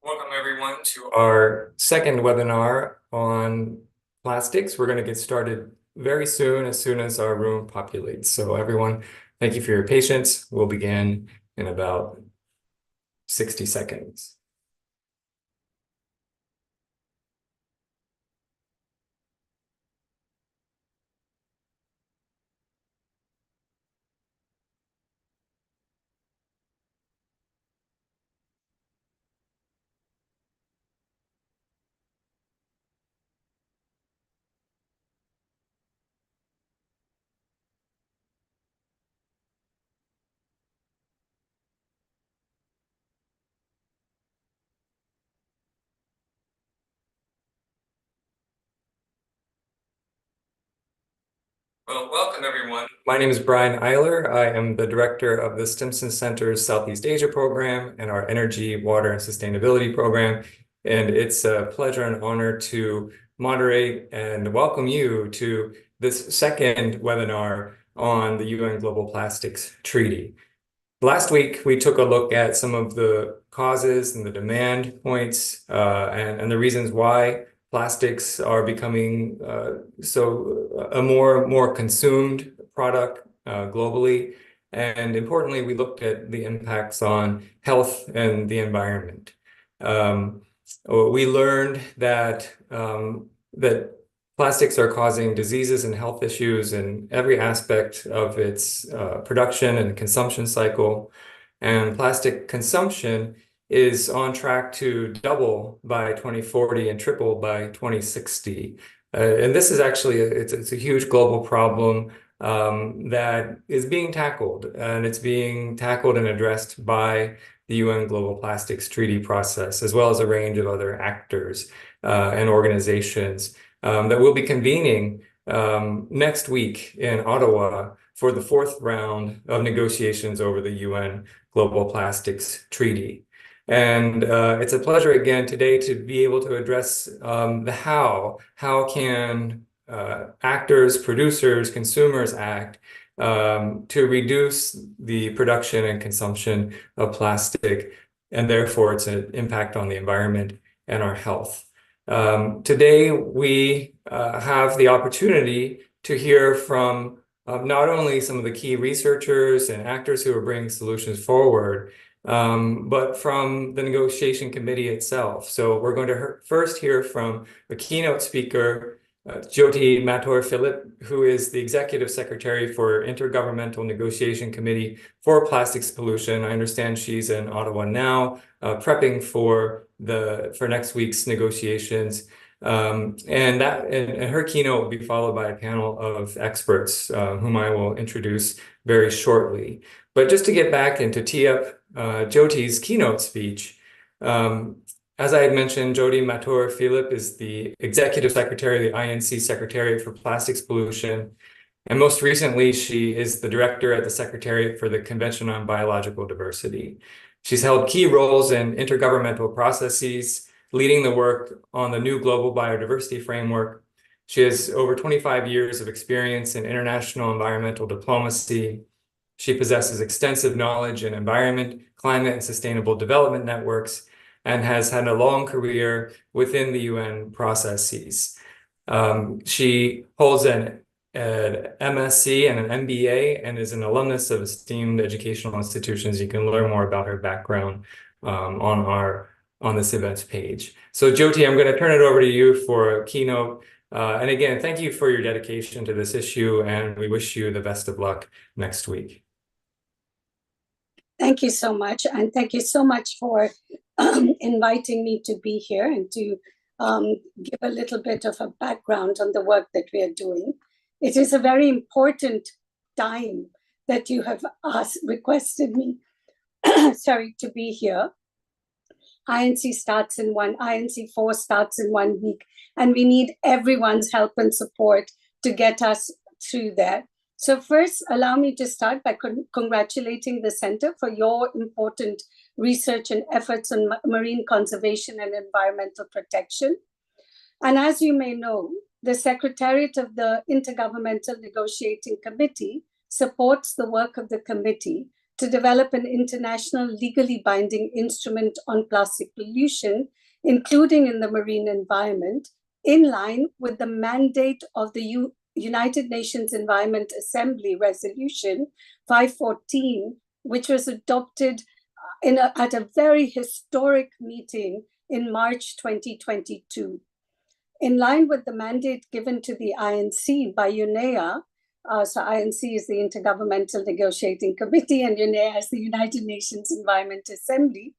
Welcome everyone to our second webinar on plastics. We're going to get started very soon as our room populates. So everyone, thank you for your patience. We'll begin in about 60 seconds. Well, welcome everyone. My name is Brian Eiler. I am the director of the Stimson Center's Southeast Asia program and our Energy, Water, and Sustainability program. And it's a pleasure and honor to moderate and welcome you to this second webinar on the UN Global Plastics Treaty. Last week, we took a look at some of the causes and the demand points and the reasons why plastics are becoming a more consumed product globally. And importantly, we looked at the impacts on health and the environment. We learned that plastics are causing diseases and health issues in every aspect of its production and consumption cycle. And plastic consumption is on track to double by 2040 and triple by 2060. And this is actually, it's a huge global problem that is being tackled. And it's being tackled and addressed by the UN Global Plastics Treaty process, as well as a range of other actors and organizations that will be convening next week in Ottawa for the fourth round of negotiations over the UN Global Plastics Treaty. And it's a pleasure again today to be able to address the how. How can actors, producers, consumers act to reduce the production and consumption of plastic, and therefore its impact on the environment and our health. Today, we have the opportunity to hear from not only some of the key researchers and actors who are bringing solutions forward, but from the negotiation committee itself. So we're going to first hear from a keynote speaker, Jyoti Mathur-Philip, who is the Executive Secretary for Intergovernmental Negotiation Committee for Plastics Pollution. I understand she's in Ottawa now, prepping for next week's negotiations. And her keynote will be followed by a panel of experts, whom I will introduce very shortly. But just to get back and to tee up Jyoti's keynote speech, as I had mentioned, Jyoti Mathur-Philip is the Executive Secretary of the INC Secretariat for Plastics Pollution. And most recently, she is the Director at the Secretariat for the Convention on Biological Diversity. She's held key roles in intergovernmental processes, leading the work on the new Global Biodiversity Framework. She has over 25 years of experience in international environmental diplomacy. She possesses extensive knowledge in environment, climate, and sustainable development networks, and has had a long career within the UN processes. She holds an MSc and an MBA and is an alumnus of esteemed educational institutions. You can learn more about her background on this events page. So Jyoti, I'm going to turn it over to you for a keynote. And again, thank you for your dedication to this issue, and we wish you the best of luck next week. Thank you so much, and thank you so much for inviting me to be here and to give a little bit of a background on the work that we are doing. It is a very important time that you have requested me to be here. INC 4 starts in 1 week, and we need everyone's help and support to get us through that. So first, allow me to start by congratulating the Center for your important research and efforts on marine conservation and environmental protection. And as you may know, the Secretariat of the Intergovernmental Negotiating Committee supports the work of the committee to develop an international legally binding instrument on plastic pollution, including in the marine environment, in line with the mandate of the United Nations Environment Assembly Resolution 514, which was adopted at a very historic meeting in March 2022. In line with the mandate given to the INC by UNEA, so INC is the Intergovernmental Negotiating Committee and UNEA is the United Nations Environment Assembly,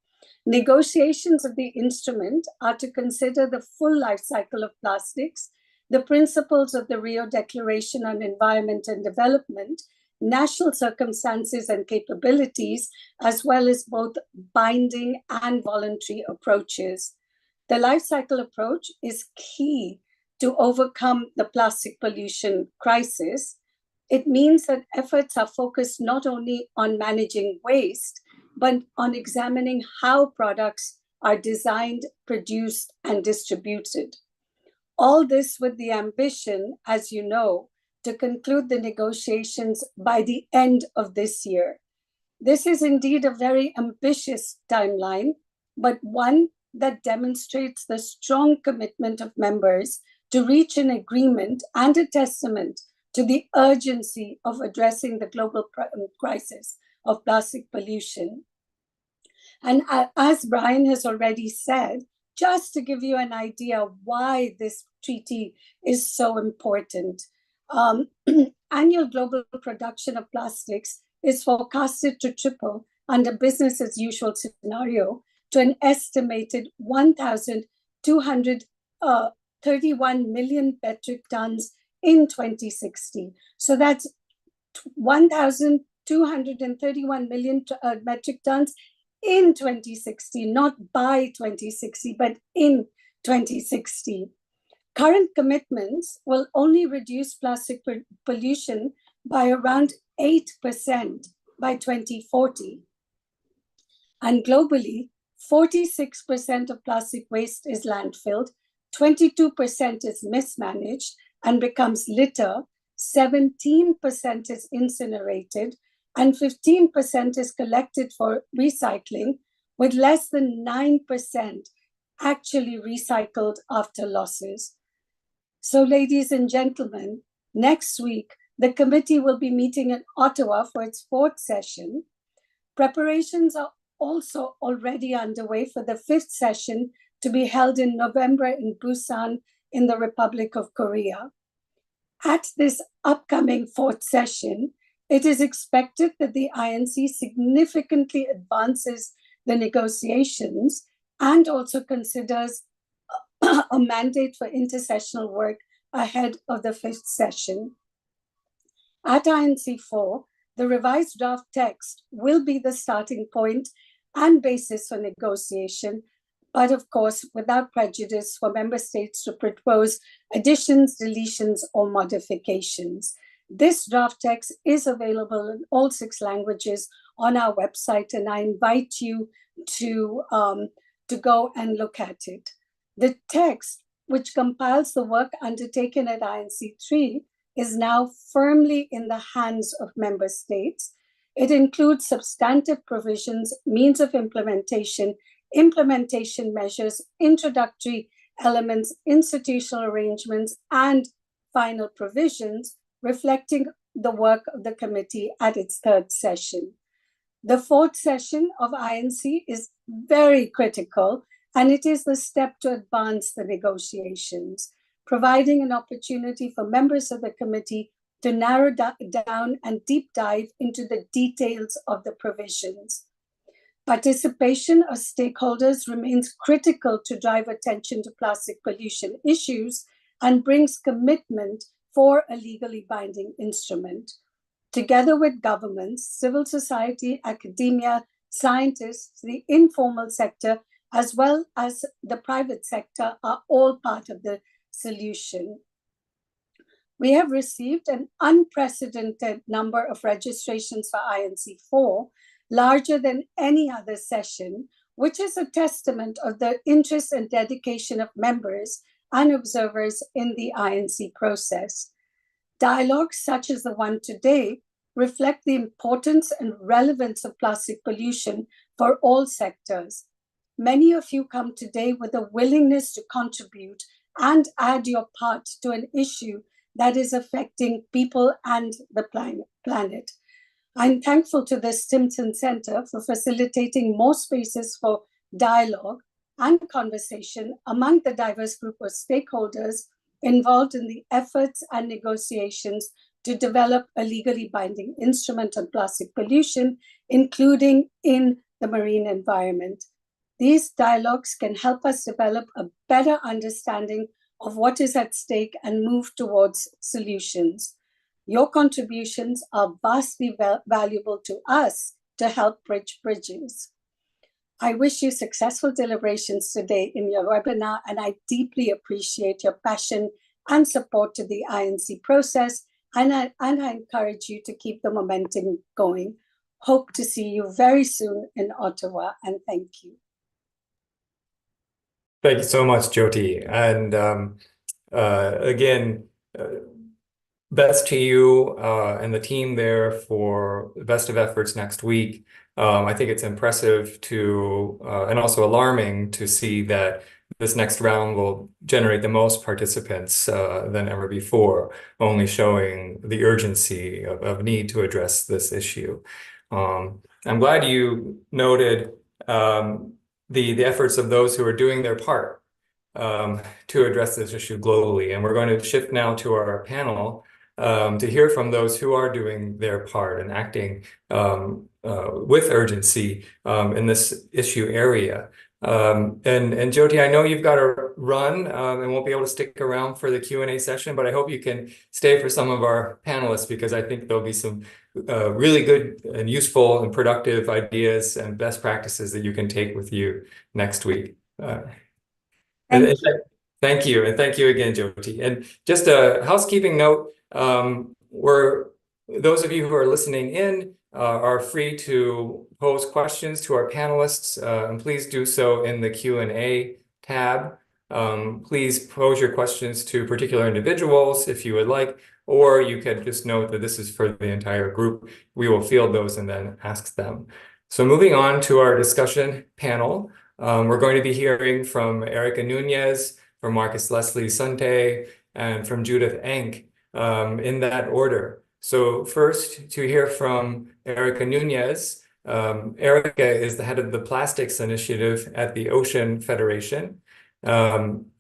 negotiations of the instrument are to consider the full life cycle of plastics, the principles of the Rio Declaration on Environment and Development, national circumstances and capabilities, as well as both binding and voluntary approaches. The life cycle approach is key to overcome the plastic pollution crisis. It means that efforts are focused not only on managing waste, but on examining how products are designed, produced, and distributed. All this with the ambition, as you know, to conclude the negotiations by the end of this year. This is indeed a very ambitious timeline, but one that demonstrates the strong commitment of members to reach an agreement and a testament to the urgency of addressing the global crisis of plastic pollution. And as Brian has already said, just to give you an idea why this treaty is so important, annual global production of plastics is forecasted to triple under business as usual scenario to an estimated 1,231 million metric tons in 2060. So that's 1,231 million metric tons in 2060, not by 2060, but in 2060. Current commitments will only reduce plastic pollution by around 8% by 2040. And globally, 46% of plastic waste is landfilled, 22% is mismanaged and becomes litter, 17% is incinerated, and 15% is collected for recycling, with less than 9% actually recycled after losses. So, ladies and gentlemen, next week, the committee will be meeting in Ottawa for its fourth session. Preparations are also already underway for the fifth session to be held in November in Busan in the Republic of Korea. At this upcoming fourth session, it is expected that the INC significantly advances the negotiations and also considers a mandate for intersessional work ahead of the fifth session. At INC4, the revised draft text will be the starting point and basis for negotiation, but of course, without prejudice for member states to propose additions, deletions, or modifications. This draft text is available in all 6 languages on our website, and I invite you to go and look at it. The text, which compiles the work undertaken at INC3, is now firmly in the hands of member states. It includes substantive provisions, means of implementation, implementation measures, introductory elements, institutional arrangements, and final provisions, reflecting the work of the committee at its third session. The fourth session of INC is very critical, and it is the step to advance the negotiations, providing an opportunity for members of the committee to narrow down and deep dive into the details of the provisions. Participation of stakeholders remains critical to drive attention to plastic pollution issues and brings commitment for a legally binding instrument. Together with governments, civil society, academia, scientists, the informal sector, as well as the private sector are all part of the solution. We have received an unprecedented number of registrations for INC4, larger than any other session, which is a testament of the interest and dedication of members and observers in the INC process. Dialogues such as the one today reflect the importance and relevance of plastic pollution for all sectors. Many of you come today with a willingness to contribute and add your part to an issue that is affecting people and the planet. I'm thankful to the Stimson Center for facilitating more spaces for dialogue and conversation among the diverse group of stakeholders involved in the efforts and negotiations to develop a legally binding instrument on plastic pollution, including in the marine environment. These dialogues can help us develop a better understanding of what is at stake and move towards solutions. Your contributions are vastly valuable to us to help bridge bridges. I wish you successful deliberations today in your webinar, and I deeply appreciate your passion and support to the INC process, and I encourage you to keep the momentum going. Hope to see you very soon in Ottawa, and thank you. Thank you so much, Jyoti. And again, best to you and the team there for the best of efforts next week. I think it's impressive to, and also alarming to see that this next round will generate the most participants than ever before, only showing the urgency of need to address this issue. I'm glad you noted the efforts of those who are doing their part to address this issue globally. And we're going to shift now to our panel to hear from those who are doing their part and acting with urgency in this issue area. And Jyoti, I know you've got to run and won't be able to stick around for the Q&A session, but I hope you can stay for some of our panelists, because I think there'll be some really good and useful and productive ideas and best practices that you can take with you next week. Thank you. And thank you again, Jyoti. And just a housekeeping note, those of you who are listening in are free to pose questions to our panelists, and please do so in the Q&A tab. Please pose your questions to particular individuals if you would like, or you could just note that this is for the entire group. We will field those and then ask them. So moving on to our discussion panel, we're going to be hearing from Erica Nunez, from Marcus Leslie Sunte, and from Judith Enck in that order. So first, to hear from Erica Nunez. Erica is the head of the Plastics Initiative at the Ocean Federation.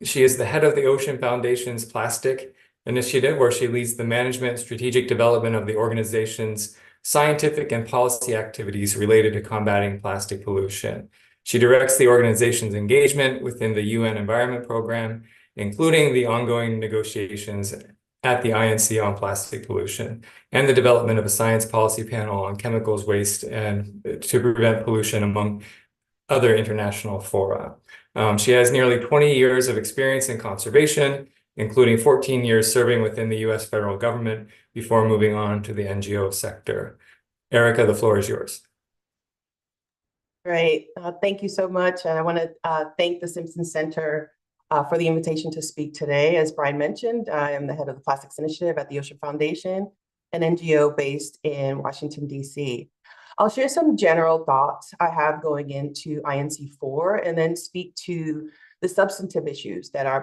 She is the head of the Ocean Foundation's Plastic Initiative, where she leads the management and strategic development of the organization's scientific and policy activities related to combating plastic pollution. She directs the organization's engagement within the UN Environment Program, including the ongoing negotiations at the INC on plastic pollution and the development of a science policy panel on chemicals, waste, and to prevent pollution, among other international fora. She has nearly 20 years of experience in conservation, including 14 years serving within the US federal government before moving on to the NGO sector. Erica, the floor is yours. Great. Thank you so much. And I want to thank the Stimson Center for the invitation to speak today. As Brian mentioned, I am the head of the Plastics Initiative at the Ocean Foundation, an NGO based in Washington, D.C. I'll share some general thoughts I have going into INC4 and then speak to the substantive issues that are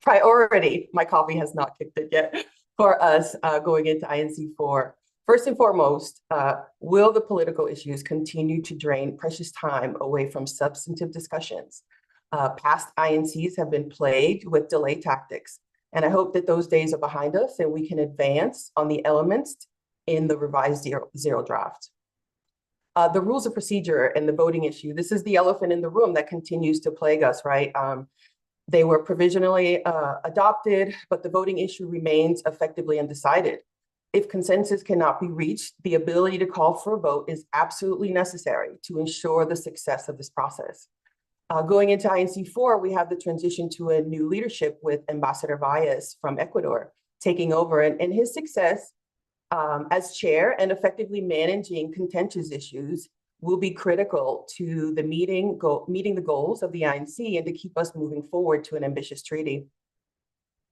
priority. My coffee has not kicked it yet for us going into INC4. First and foremost, will the political issues continue to drain precious time away from substantive discussions? Past INCs have been plagued with delay tactics, and I hope that those days are behind us and we can advance on the elements in the revised zero draft. The rules of procedure and the voting issue, this is the elephant in the room that continues to plague us, right? They were provisionally adopted, but the voting issue remains effectively undecided. If consensus cannot be reached, the ability to call for a vote is absolutely necessary to ensure the success of this process. Going into INC4, we have the transition to a new leadership with Ambassador Valles from Ecuador taking over, and his success as chair and effectively managing contentious issues will be critical to the meeting the goals of the INC and to keep us moving forward to an ambitious treaty.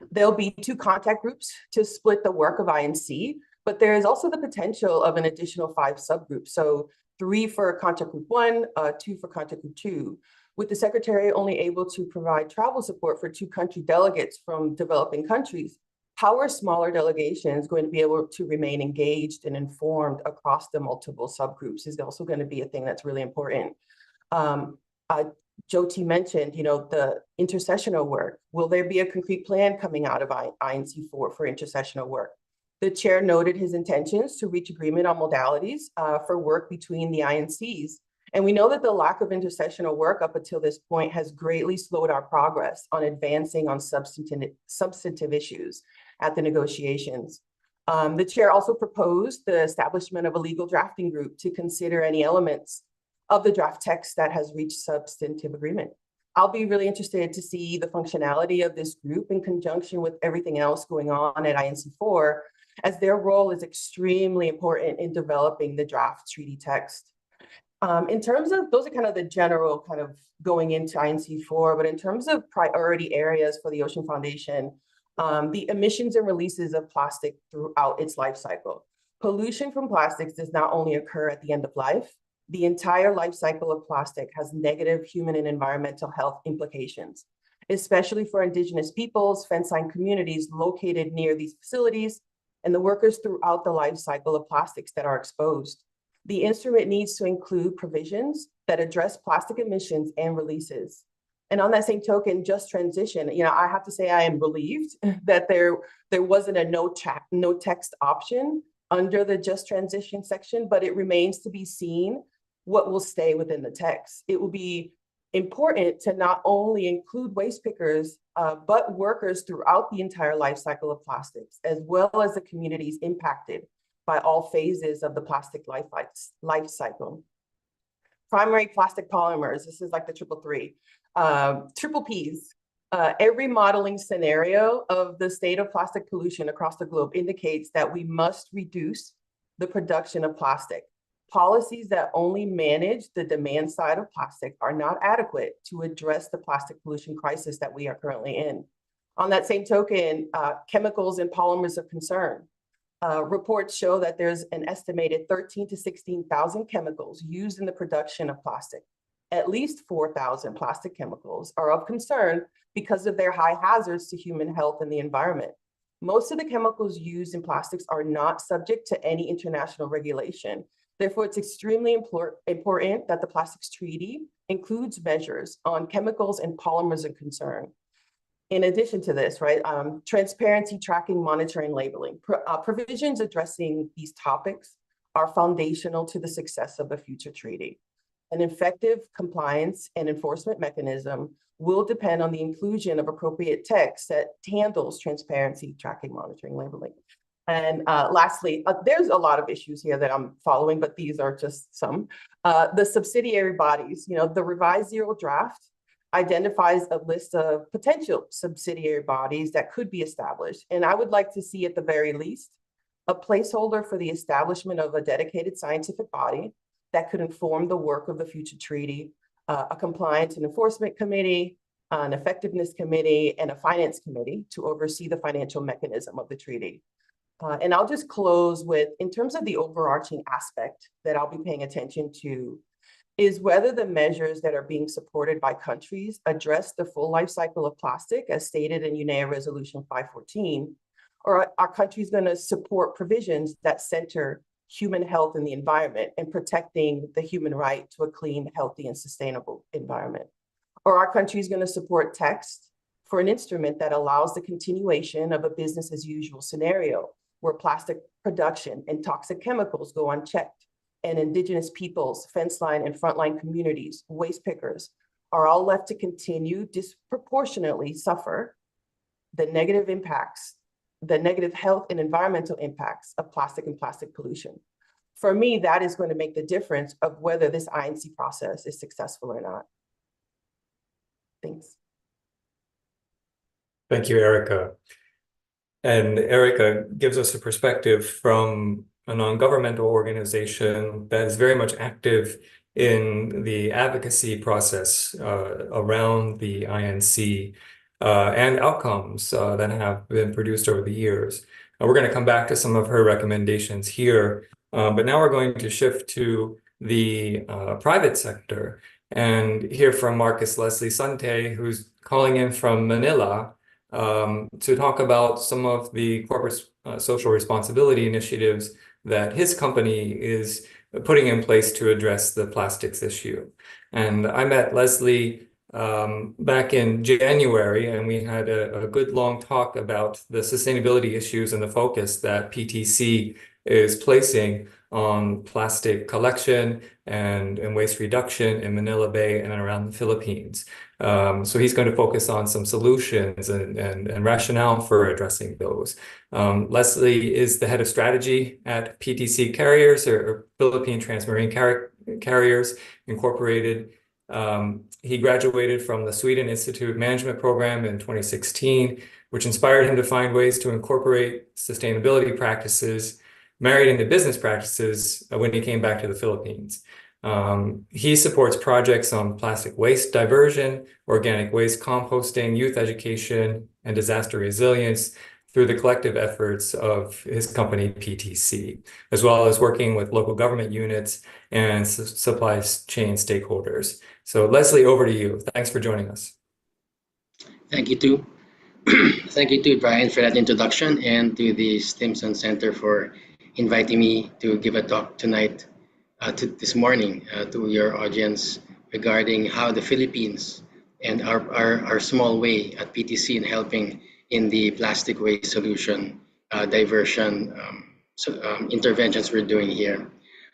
There'll be 2 contact groups to split the work of INC, but there is also the potential of an additional 5 subgroups. So 3 for contact group 1, 2 for contact group 2, with the secretary only able to provide travel support for 2 country delegates from developing countries. How are smaller delegations going to be able to remain engaged and informed across the multiple subgroups is also going to be a thing that's really important. Jyoti mentioned, the intercessional work. Will there be a concrete plan coming out of INC4 for intercessional work? The chair noted his intentions to reach agreement on modalities for work between the INCs. And we know that the lack of intercessional work up until this point has greatly slowed our progress on advancing on substantive issues at the negotiations. The chair also proposed the establishment of a legal drafting group to consider any elements of the draft text that has reached substantive agreement. I'll be really interested to see the functionality of this group in conjunction with everything else going on at INC4, as their role is extremely important in developing the draft treaty text. In terms of, those are kind of the general kind of going into INC4, but in terms of priority areas for the Ocean Foundation, the emissions and releases of plastic throughout its life cycle. Pollution from plastics does not only occur at the end of life, the entire life cycle of plastic has negative human and environmental health implications, especially for Indigenous peoples, fence-line communities located near these facilities, and the workers throughout the life cycle of plastics that are exposed. The instrument needs to include provisions that address plastic emissions and releases. And on that same token, just transition, I have to say I am relieved that there wasn't a no text option under the just transition section, but it remains to be seen what will stay within the text. It will be important to not only include waste pickers, but workers throughout the entire life cycle of plastics, as well as the communities impacted by all phases of the plastic life cycle. Primary plastic polymers, this is like the triple Ps. Every modeling scenario of the state of plastic pollution across the globe indicates that we must reduce the production of plastic. Policies that only manage the demand side of plastic are not adequate to address the plastic pollution crisis that we are currently in. On that same token, chemicals and polymers of concern. Reports show that there's an estimated 13,000 to 16,000 chemicals used in the production of plastic. At least 4,000 plastic chemicals are of concern because of their high hazards to human health and the environment. Most of the chemicals used in plastics are not subject to any international regulation. Therefore, it's extremely important that the Plastics Treaty includes measures on chemicals and polymers of concern. In addition to this, transparency, tracking, monitoring, labeling. Provisions addressing these topics are foundational to the success of the future treaty. An effective compliance and enforcement mechanism will depend on the inclusion of appropriate text that handles transparency, tracking, monitoring, labeling. And lastly, there's a lot of issues here that I'm following, but these are just some. The subsidiary bodies, the revised zero draft identifies a list of potential subsidiary bodies that could be established. And I would like to see at the very least a placeholder for the establishment of a dedicated scientific body that could inform the work of the future treaty, a compliance and enforcement committee, an effectiveness committee, and a finance committee to oversee the financial mechanism of the treaty. And I'll just close with, in terms of the overarching aspect that I'll be paying attention to, is whether the measures that are being supported by countries address the full life cycle of plastic as stated in UNEA Resolution 514, or are countries going to support provisions that center human health and the environment and protecting the human right to a clean, healthy, and sustainable environment? Or are countries going to support text for an instrument that allows the continuation of a business as usual scenario where plastic production and toxic chemicals go unchecked, and Indigenous peoples, fence line and frontline communities, waste pickers, are all left to continue disproportionately suffer the negative impacts, the negative health and environmental impacts of plastic and plastic pollution? For me, that is going to make the difference of whether this INC process is successful or not. Thanks. Thank you, Erica. And Erica gives us a perspective from a non-governmental organization that is very much active in the advocacy process around the INC. and outcomes that have been produced over the years. We're going to come back to some of her recommendations here, but now we're going to shift to the private sector and hear from Marcus Leslie Sante, who's calling in from Manila to talk about some of the corporate social responsibility initiatives that his company is putting in place to address the plastics issue. And I met Leslie back in January, and we had a good long talk about the sustainability issues and the focus that PTC is placing on plastic collection and waste reduction in Manila Bay and around the Philippines. So he's going to focus on some solutions and rationale for addressing those. Leslie is the head of strategy at PTC Carriers, or Philippine Transmarine Carriers Incorporated. He graduated from the Sweden Institute Management Program in 2016, which inspired him to find ways to incorporate sustainability practices married into business practices when he came back to the Philippines. He supports projects on plastic waste diversion, organic waste composting, youth education, and disaster resilience through the collective efforts of his company, PTC, as well as working with local government units and supply chain stakeholders. So Leslie, over to you. Thanks for joining us. Thank you too. Thank you to Brian for that introduction, and to the Stimson Center for inviting me to give a talk tonight, this morning, to your audience regarding how the Philippines and our small way at PTC in helping in the plastic waste solution diversion interventions we're doing here.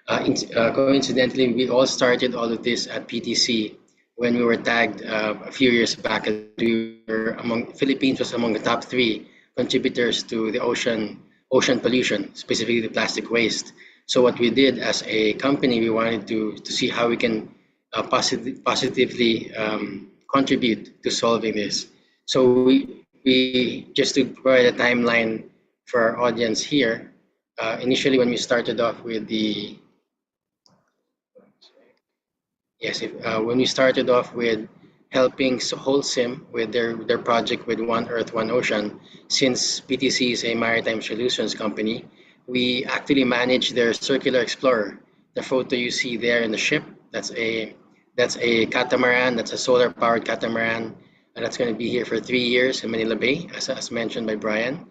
Coincidentally, we all started all of this at PTC when we were tagged a few years back. We were Philippines was among the top 3 contributors to the ocean pollution, specifically the plastic waste. So what we did as a company, we wanted to see how we can positively contribute to solving this. So we just to provide a timeline for our audience here. Initially, when we started off with the when we started off with helping Wholesome with their project with One Earth, One Ocean, since PTC is a maritime solutions company, we actually manage their Circular Explorer. The photo you see there in the ship, that's a catamaran, that's a solar powered catamaran, and that's going to be here for 3 years in Manila Bay, as mentioned by Brian.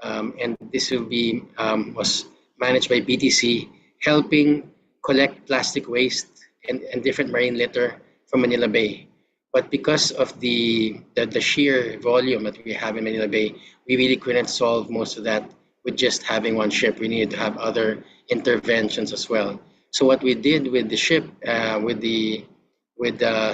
And this will be was managed by PTC, helping collect plastic waste and different marine litter from Manila Bay. But because of the sheer volume that we have in Manila Bay, we really couldn't solve most of that with just having one ship. We needed to have other interventions as well. So what we did with the ship, with the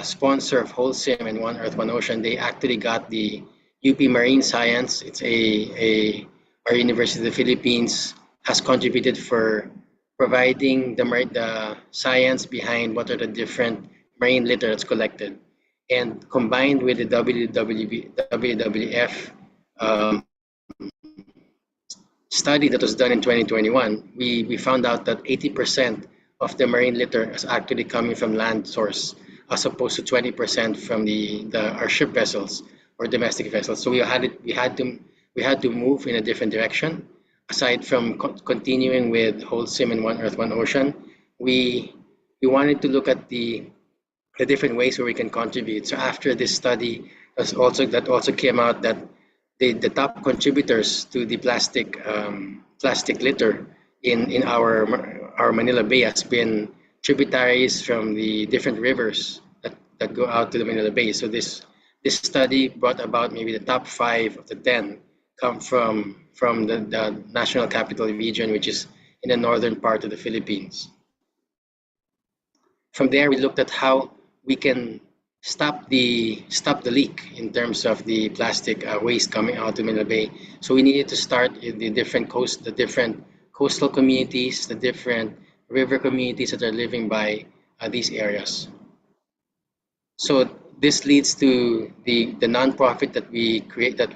sponsor of Wholesome and One Earth, One Ocean, they actually got the UP Marine Science. It's our University of the Philippines has contributed for providing the science behind what are the different marine litter that's collected. And combined with the WWF study that was done in 2021, we found out that 80% of the marine litter is actually coming from land source, as opposed to 20% from our ship vessels or domestic vessels. So we had to move in a different direction. Aside from continuing with Wholesome and One Earth, One Ocean, we wanted to look at the different ways where we can contribute. So after this study, that also came out that the top contributors to the plastic litter in our Manila Bay has been tributaries from the different rivers that go out to the Manila Bay. So this study brought about maybe the top 5 of the 10 come from the National Capital Region, which is in the northern part of the Philippines. From there, we looked at how we can stop the leak in terms of the plastic waste coming out of Manila Bay. So we needed to start in the different coastal communities, the different river communities that are living by these areas. So this leads to the nonprofit that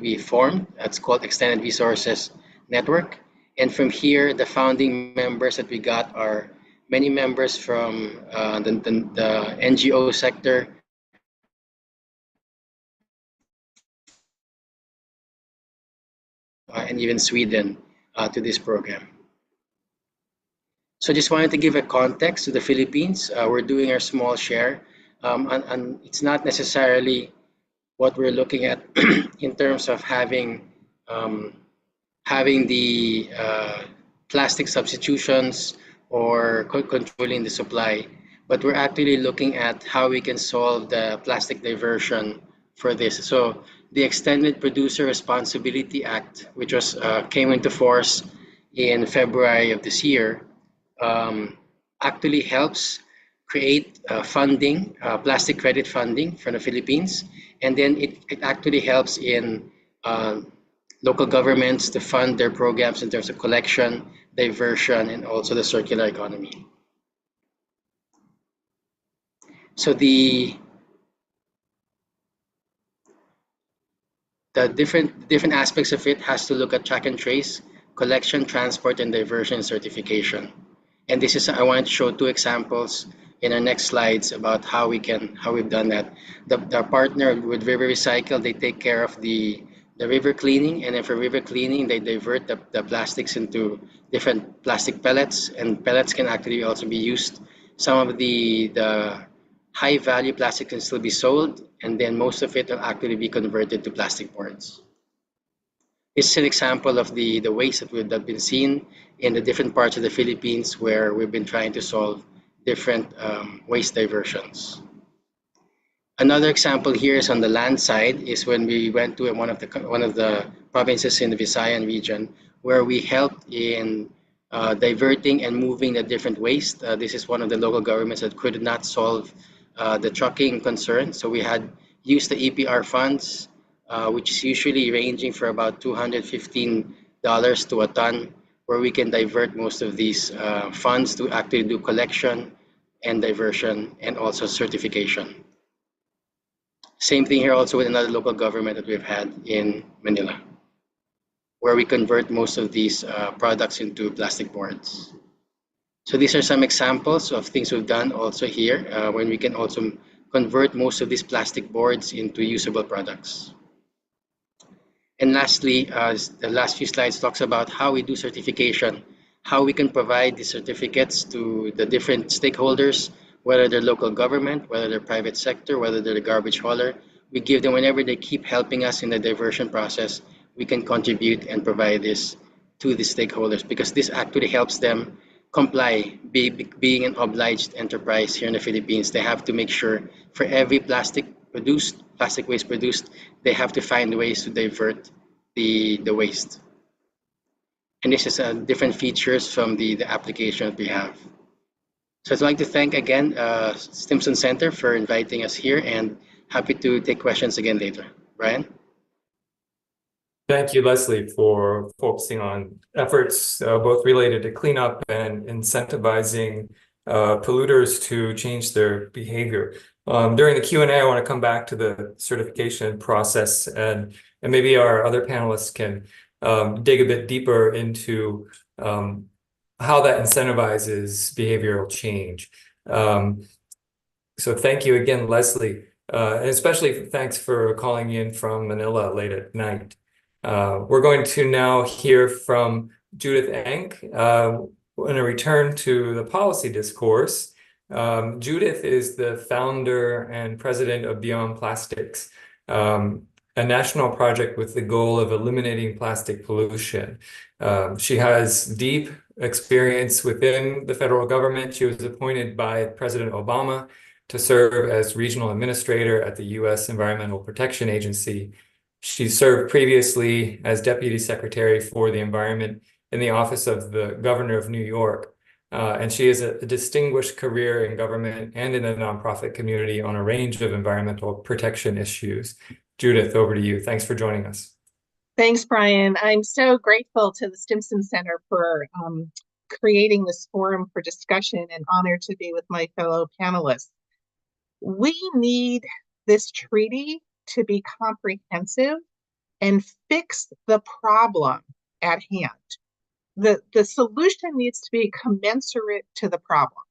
we formed. That's called Extended Resources Network. And from here, the founding members that we got are many members from the NGO sector, and even Sweden to this program. So just wanted to give a context to the Philippines. We're doing our small share, and it's not necessarily what we're looking at in terms of having the plastic substitutions or controlling the supply, but we're actually looking at how we can solve the plastic diversion for this. So the Extended Producer Responsibility Act, which was came into force in February of this year, actually helps create funding, plastic credit funding for the Philippines, and then it actually helps in local governments to fund their programs in terms of collection, diversion, and also the circular economy. So the different aspects of it has to look at track and trace, collection, transport, and diversion certification. And this is, I wanted to show two examples in our next slides about how we've done that. The partner with River Recycle, they take care of the river cleaning, and then for river cleaning, they divert the plastics into different plastic pellets, and pellets can actually also be used. Some of the high value plastic can still be sold, and then most of it will actually be converted to plastic boards. This is an example of the waste that we've been seen in the different parts of the Philippines where we've been trying to solve different waste diversions. Another example here is on the land side, is when we went to one of the provinces in the Visayan region, where we helped in diverting and moving the different waste. This is one of the local governments that could not solve the trucking concern, so we had used the EPR funds, which is usually ranging for about $215 to a ton, where we can divert most of these funds to actually do collection and diversion and also certification. Same thing here also with another local government that we've had in Manila, where we convert most of these products into plastic boards. So these are some examples of things we've done also here, when we can also convert most of these plastic boards into usable products. And lastly, the last few slides talks about how we do certification, how we can provide the certificates to the different stakeholders, whether they're local government, whether they're private sector, whether they're the garbage hauler. We give them, whenever they keep helping us in the diversion process, we can contribute and provide this to the stakeholders, because this actually helps them comply. Being an obliged enterprise here in the Philippines, they have to make sure for every plastic waste produced, they have to find ways to divert the waste. And this is different features from the application that we have. So I'd like to thank again Stimson Center for inviting us here, and happy to take questions again later. Brian? Thank you, Leslie, for focusing on efforts both related to cleanup and incentivizing polluters to change their behavior. During the Q&A, I want to come back to the certification process, and maybe our other panelists can dig a bit deeper into how that incentivizes behavioral change. So thank you again, Leslie, and especially thanks for calling in from Manila late at night. We're going to now hear from Judith Enck in a return to the policy discourse. Judith is the founder and president of Beyond Plastics, a national project with the goal of eliminating plastic pollution. She has deep experience within the federal government. She was appointed by President Obama to serve as regional administrator at the U.S. Environmental Protection Agency. She served previously as Deputy Secretary for the Environment in the Office of the Governor of New York. And she has a distinguished career in government and in the nonprofit community on a range of environmental protection issues. Judith, over to you. Thanks for joining us. Thanks, Brian. I'm so grateful to the Stimson Center for creating this forum for discussion, and honored to be with my fellow panelists. We need this treaty to be comprehensive and fix the problem at hand. The solution needs to be commensurate to the problem.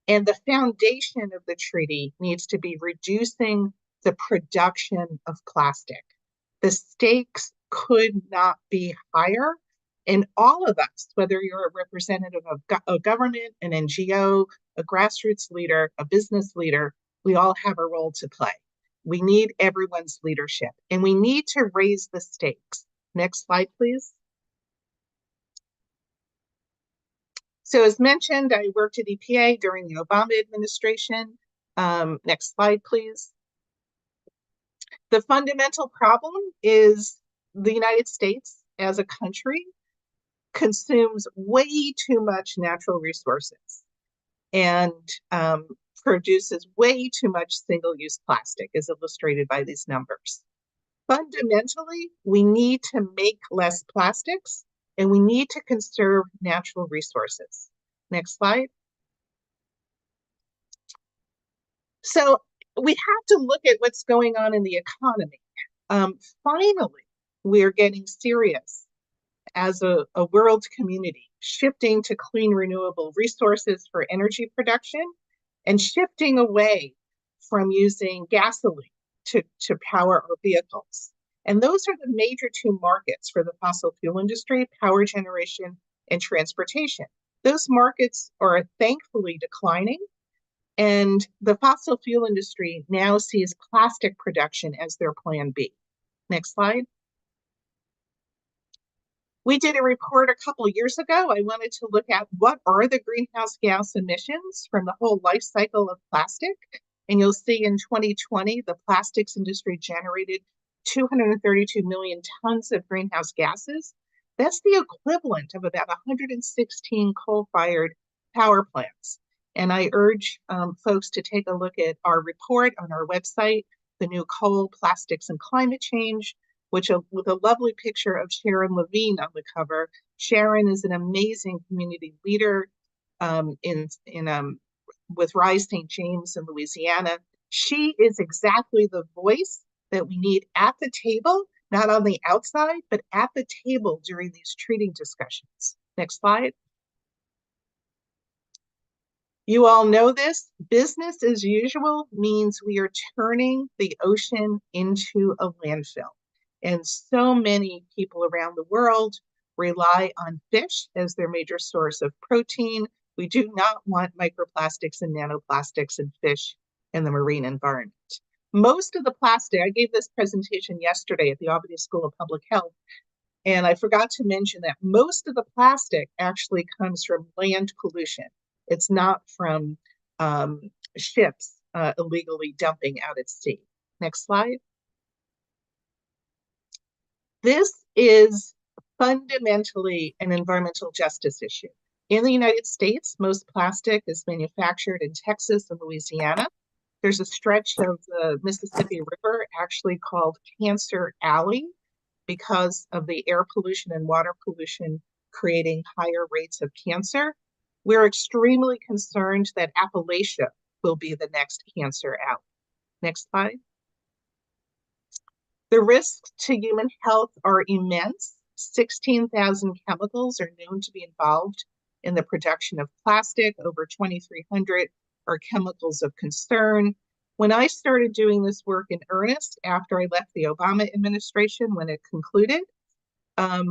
And the foundation of the treaty needs to be reducing the production of plastic. The stakes could not be higher. And all of us, whether you're a representative of a government, an NGO, a grassroots leader, a business leader, we all have a role to play. We need everyone's leadership, and we need to raise the stakes. Next slide, please. So as mentioned, I worked at EPA during the Obama administration. Next slide, please. The fundamental problem is the United States as a country consumes way too much natural resources and produces way too much single-use plastic, as illustrated by these numbers. Fundamentally, we need to make less plastics, and we need to conserve natural resources. Next slide. So we have to look at what's going on in the economy. Finally, we're getting serious as a world community, shifting to clean renewable resources for energy production and shifting away from using gasoline to power our vehicles. And those are the major two markets for the fossil fuel industry: power generation and transportation. Those markets are thankfully declining, and the fossil fuel industry now sees plastic production as their plan B. Next slide. We did a report a couple of years ago. I wanted to look at what are the greenhouse gas emissions from the whole life cycle of plastic. And you'll see in 2020, the plastics industry generated 232 million tons of greenhouse gases. That's the equivalent of about 116 coal-fired power plants. And I urge folks to take a look at our report on our website, the new Coal, Plastics, and Climate Change, which with a lovely picture of Sharon Levine on the cover. Sharon is an amazing community leader with Rise St. James in Louisiana. She is exactly the voice that we need at the table, not on the outside, but at the table during these treating discussions. Next slide. You all know this. Business as usual means we are turning the ocean into a landfill. And so many people around the world rely on fish as their major source of protein. We do not want microplastics and nanoplastics in fish in the marine environment. Most of the plastic, I gave this presentation yesterday at the Albany School of Public Health, and I forgot to mention that most of the plastic actually comes from land pollution. It's not from ships illegally dumping out at sea. Next slide. This is fundamentally an environmental justice issue. In the United States, most plastic is manufactured in Texas and Louisiana. There's a stretch of the Mississippi River actually called Cancer Alley because of the air pollution and water pollution creating higher rates of cancer. We're extremely concerned that Appalachia will be the next cancer alley. Next slide. The risks to human health are immense. 16,000 chemicals are known to be involved in the production of plastic. Over 2,300 are chemicals of concern. When I started doing this work in earnest after I left the Obama administration, when it concluded, I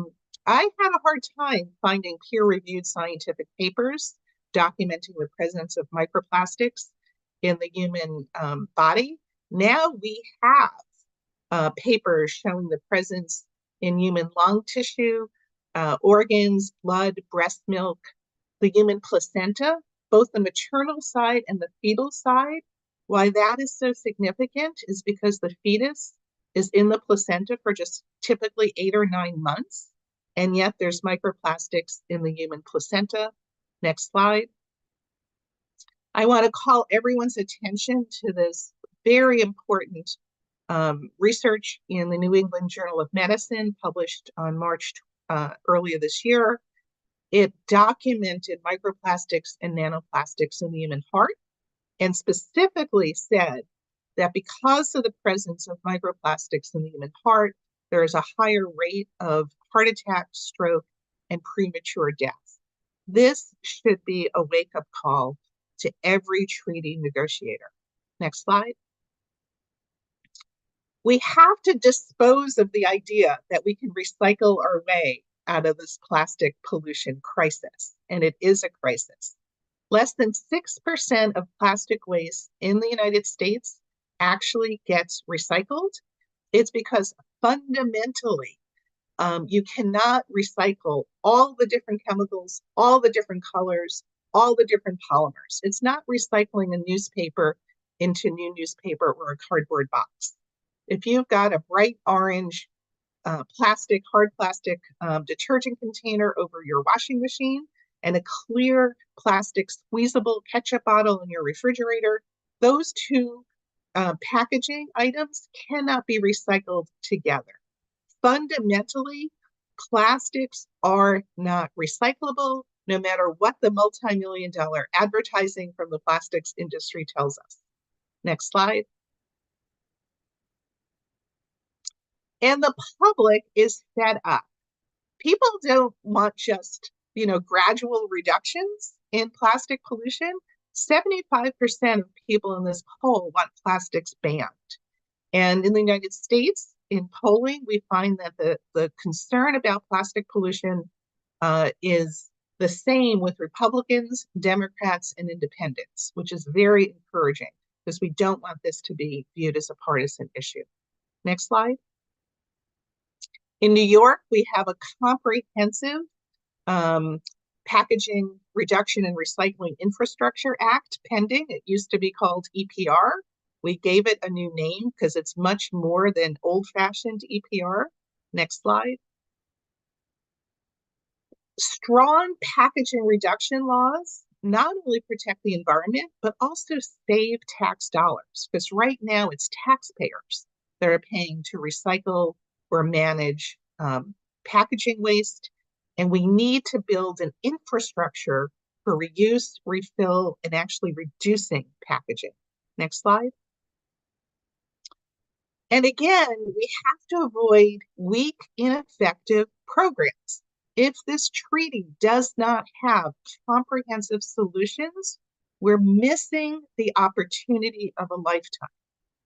had a hard time finding peer-reviewed scientific papers documenting the presence of microplastics in the human body. Now we have papers showing the presence in human lung tissue, organs, blood, breast milk, the human placenta, both the maternal side and the fetal side. Why that is so significant is because the fetus is in the placenta for just typically 8 or 9 months, and yet there's microplastics in the human placenta. Next slide. I want to call everyone's attention to this very important research in the New England Journal of Medicine, published on March earlier this year. It documented microplastics and nanoplastics in the human heart, and specifically said that because of the presence of microplastics in the human heart, there is a higher rate of heart attack, stroke, and premature death. This should be a wake-up call to every treaty negotiator. Next slide. We have to dispose of the idea that we can recycle our way out of this plastic pollution crisis, and it is a crisis. Less than 6% of plastic waste in the United States actually gets recycled. It's because fundamentally, you cannot recycle all the different chemicals, all the different colors, all the different polymers. It's not recycling a newspaper into new newspaper or a cardboard box. If you've got a bright orange plastic, hard plastic detergent container over your washing machine and a clear plastic squeezable ketchup bottle in your refrigerator, those two packaging items cannot be recycled together. Fundamentally, plastics are not recyclable, no matter what the multi-million-dollar advertising from the plastics industry tells us. Next slide. And the public is fed up. People don't want just, gradual reductions in plastic pollution. 75% of people in this poll want plastics banned. And in the United States, in polling, we find that the concern about plastic pollution is the same with Republicans, Democrats, and independents, which is very encouraging because we don't want this to be viewed as a partisan issue. Next slide. In New York, we have a comprehensive Packaging Reduction and Recycling Infrastructure Act pending. It used to be called EPR. We gave it a new name because it's much more than old-fashioned EPR. Next slide. Strong packaging reduction laws not only protect the environment, but also save tax dollars, because right now it's taxpayers that are paying to recycle or manage packaging waste. And we need to build an infrastructure for reuse, refill, and actually reducing packaging. Next slide. And again, we have to avoid weak, ineffective programs. If this treaty does not have comprehensive solutions, we're missing the opportunity of a lifetime,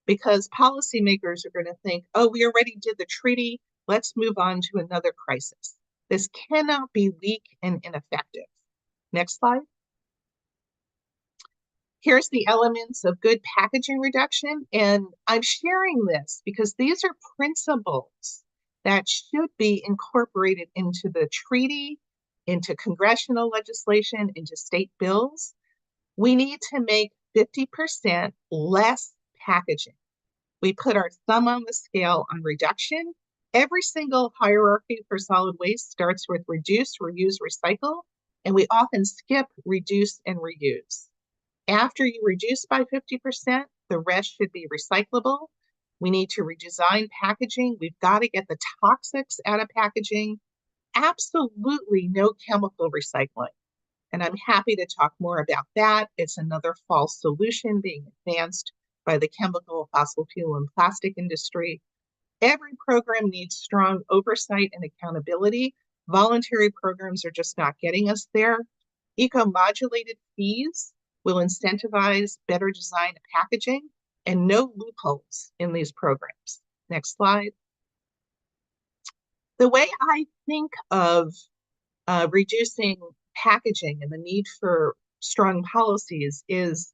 because policymakers are going to think, oh, we already did the treaty, let's move on to another crisis. This cannot be weak and ineffective. Next slide. Here's the elements of good packaging reduction, and I'm sharing this because these are principles that should be incorporated into the treaty, into congressional legislation, into state bills. We need to make 50% less packaging. We put our thumb on the scale on reduction. Every single hierarchy for solid waste starts with reduce, reuse, recycle, and we often skip reduce and reuse. After you reduce by 50%, the rest should be recyclable. We need to redesign packaging. We've got to get the toxics out of packaging. Absolutely no chemical recycling. And I'm happy to talk more about that. It's another false solution being advanced by the chemical, fossil fuel, and plastic industry. Every program needs strong oversight and accountability. Voluntary programs are just not getting us there. Eco-modulated fees will incentivize better design of packaging, and no loopholes in these programs. Next slide. The way I think of reducing packaging and the need for strong policies is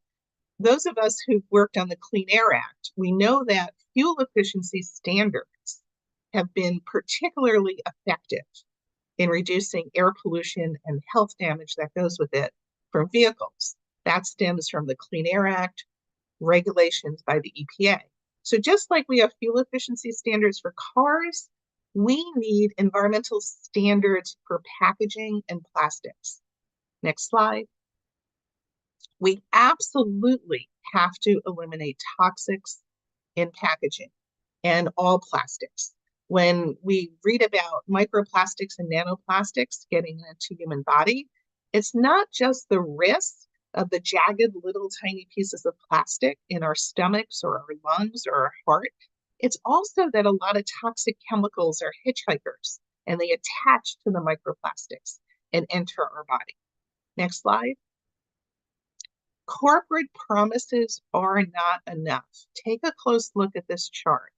those of us who've worked on the Clean Air Act, we know that fuel efficiency standards have been particularly effective in reducing air pollution and health damage that goes with it from vehicles. That stems from the Clean Air Act, regulations by the EPA. So just like we have fuel efficiency standards for cars, we need environmental standards for packaging and plastics. Next slide. We absolutely have to eliminate toxics in packaging and all plastics. When we read about microplastics and nanoplastics getting into human body, it's not just the risk of the jagged little tiny pieces of plastic in our stomachs or our lungs or our heart. It's also that a lot of toxic chemicals are hitchhikers and they attach to the microplastics and enter our body. Next slide. Corporate promises are not enough. Take a close look at this chart.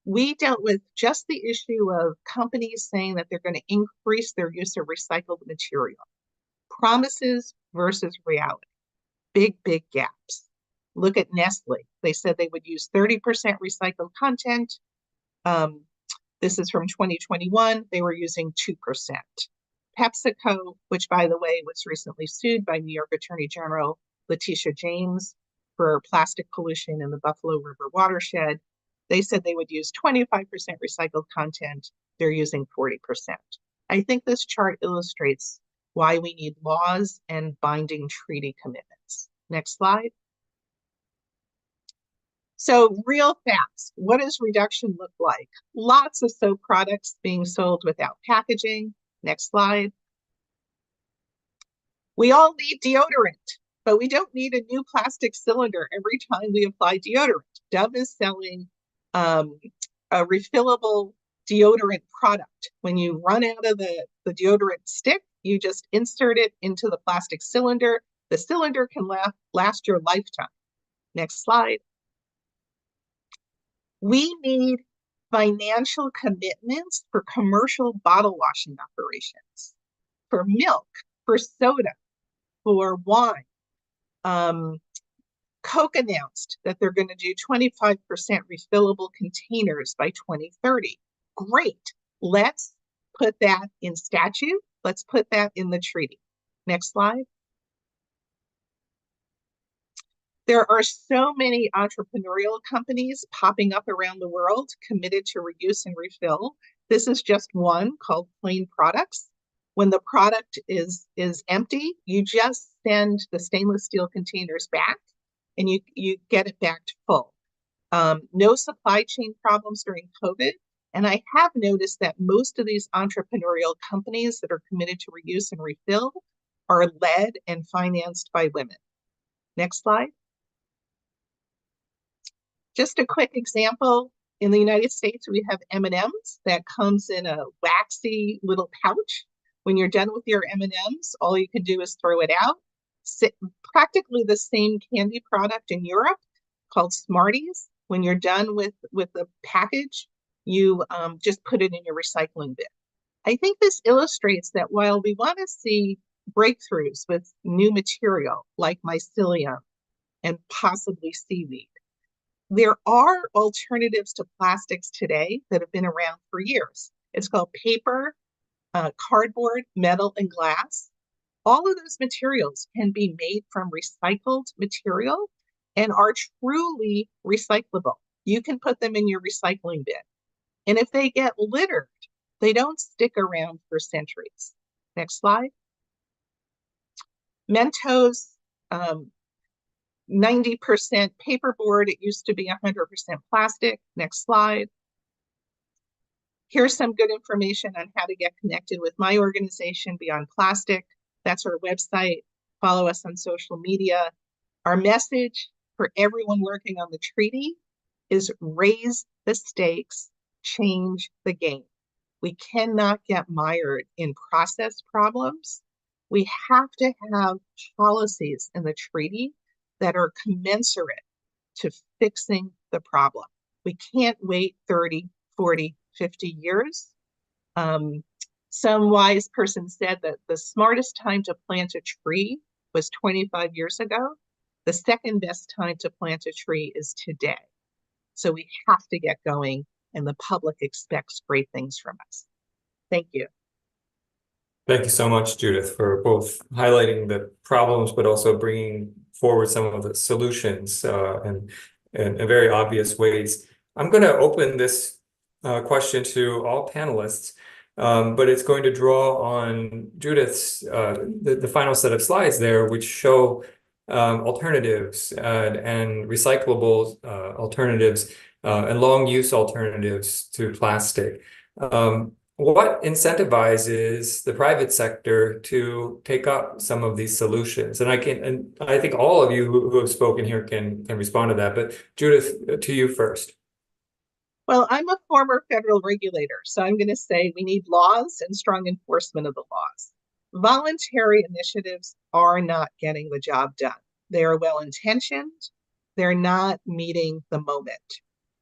we dealt with just the issue of companies saying that they're going to increase their use of recycled material. Promises versus reality. Big, big gaps. Look at Nestle. They said they would use 30% recycled content. This is from 2021. They were using 2%. PepsiCo, which by the way was recently sued by New York Attorney General Letitia James for plastic pollution in the Buffalo River watershed, they said they would use 25% recycled content. They're using 40%. I think this chart illustrates why we need laws and binding treaty commitments. Next slide. So real facts, what does reduction look like? Lots of soap products being sold without packaging. Next slide. We all need deodorant, but we don't need a new plastic cylinder every time we apply deodorant. Dove is selling a refillable deodorant product. When you run out of the deodorant stick, you just insert it into the plastic cylinder. The cylinder can last your lifetime. Next slide. We need financial commitments for commercial bottle washing operations, for milk, for soda, for wine. Coke announced that they're going to do 25% refillable containers by 2030. Great. Let's put that in statute. Let's put that in the treaty. Next slide. There are so many entrepreneurial companies popping up around the world committed to reuse and refill. This is just one called Plain Products. When the product is empty, you just send the stainless steel containers back and you get it back to full. No supply chain problems during COVID. And I have noticed that most of these entrepreneurial companies that are committed to reuse and refill are led and financed by women. Next slide. Just a quick example, in the United States, we have M&Ms that comes in a waxy little pouch. When you're done with your M&Ms, all you can do is throw it out. Practically the same candy product in Europe called Smarties. When you're done with the package, you just put it in your recycling bin. I think this illustrates that while we want to see breakthroughs with new material like mycelium and possibly seaweed, there are alternatives to plastics today that have been around for years. It's called paper, cardboard, metal, and glass. All of those materials can be made from recycled material and are truly recyclable. You can put them in your recycling bin. And if they get littered, they don't stick around for centuries. Next slide. Mentos, 90% paperboard. It used to be 100% plastic. Next slide. Here's some good information on how to get connected with my organization, Beyond Plastic. That's our website. Follow us on social media. Our message for everyone working on the treaty is raise the stakes, change the game. We cannot get mired in process problems. We have to have policies in the treaty that are commensurate to fixing the problem. We can't wait 30, 40, 50 years. Some wise person said that the smartest time to plant a tree was 25 years ago. The second best time to plant a tree is today. So we have to get going, and the public expects great things from us. Thank you. Thank you so much, Judith, for both highlighting the problems, but also bringing forward some of the solutions in very obvious ways. I'm going to open this question to all panelists, but it's going to draw on Judith's, the final set of slides there, which show alternatives and recyclable alternatives and long use alternatives to plastic. What incentivizes the private sector to take up some of these solutions? And I think all of you who have spoken here can respond to that. But Judith, to you first. Well, I'm a former federal regulator, so I'm going to say we need laws and strong enforcement of the laws. Voluntary initiatives are not getting the job done. They are well-intentioned. They're not meeting the moment.